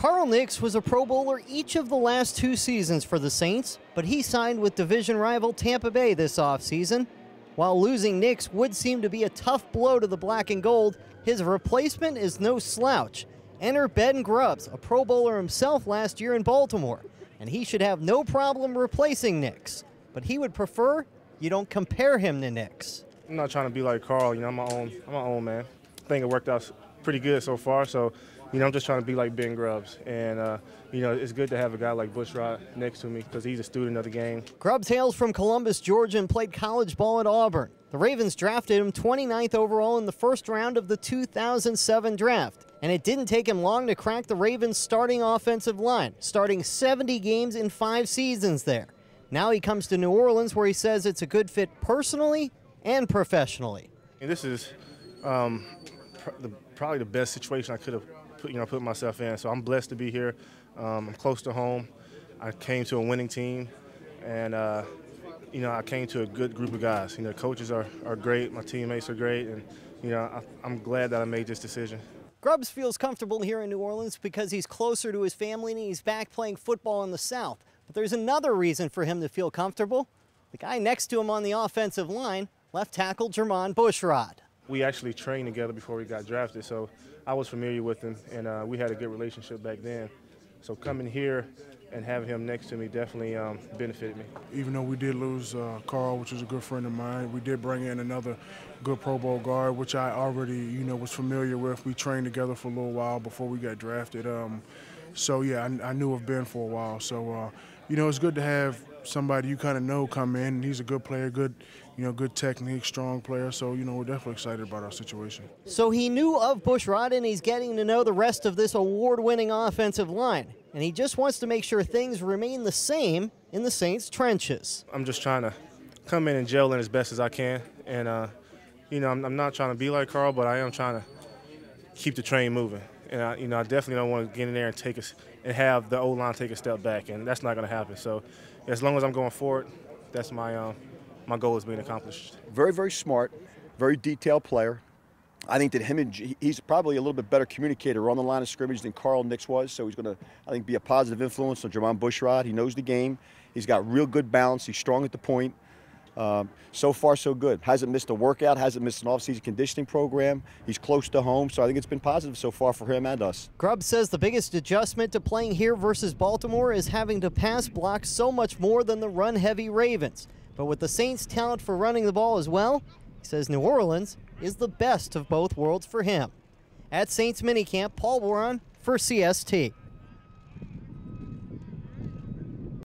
Carl Nicks was a Pro Bowler each of the last 2 seasons for the Saints, but he signed with division rival Tampa Bay this offseason. While losing Nicks would seem to be a tough blow to the black and gold, his replacement is no slouch. Enter Ben Grubbs, a Pro Bowler himself last year in Baltimore, and he should have no problem replacing Nicks. But he would prefer you don't compare him to Nicks. I'm not trying to be like Carl, I'm my own man. I think it worked out pretty good so far, so I'm just trying to be like Ben Grubbs. And, it's good to have a guy like Bushrod next to me because he's a student of the game. Grubbs hails from Columbus, Georgia, and played college ball at Auburn. The Ravens drafted him 29th overall in the first round of the 2007 draft. And it didn't take him long to crack the Ravens' starting offensive line, starting 70 games in 5 seasons there. Now he comes to New Orleans, where he says it's a good fit personally and professionally. And this is probably the best situation I could have put myself in. So I'm blessed to be here. I'm close to home. I came to a winning team, and I came to a good group of guys. Coaches are great, my teammates are great, and I'm glad that I made this decision. Grubbs feels comfortable here in New Orleans because he's closer to his family and he's back playing football in the South. But there's another reason for him to feel comfortable. The guy next to him on the offensive line, left tackle Jermon Bushrod. We actually trained together before we got drafted, so I was familiar with him, and we had a good relationship back then. So coming here and having him next to me definitely benefited me. Even though we did lose Carl, which was a good friend of mine, we did bring in another good Pro Bowl guard, which I already, was familiar with. We trained together for a little while before we got drafted. So yeah, I knew of Ben for a while. So it's good to have somebody you kind of know come in. He's a good player, good technique, strong player. So we're definitely excited about our situation. So he knew of Bushrod, and he's getting to know the rest of this award-winning offensive line. And he just wants to make sure things remain the same in the Saints' trenches. I'm just trying to come in and gel in as best as I can. And, I'm not trying to be like Carl, but I am trying to keep the train moving. And, I definitely don't want to get in there and have the O-line take a step back, and that's not going to happen. So as long as I'm going forward, that's my goal is being accomplished. Very, very smart, very detailed player. I think that he's probably a little bit better communicator on the line of scrimmage than Carl Nicks was, so he's going to, I think, be a positive influence on Jermon Bushrod. He knows the game. He's got real good balance. He's strong at the point. So far, so good. Hasn't missed a workout, hasn't missed an off-season conditioning program. He's close to home, so I think it's been positive so far for him and us. Grubbs says the biggest adjustment to playing here versus Baltimore is having to pass block so much more than the run-heavy Ravens. But with the Saints' talent for running the ball as well, he says New Orleans is the best of both worlds for him. At Saints minicamp, Paul Boron for CST.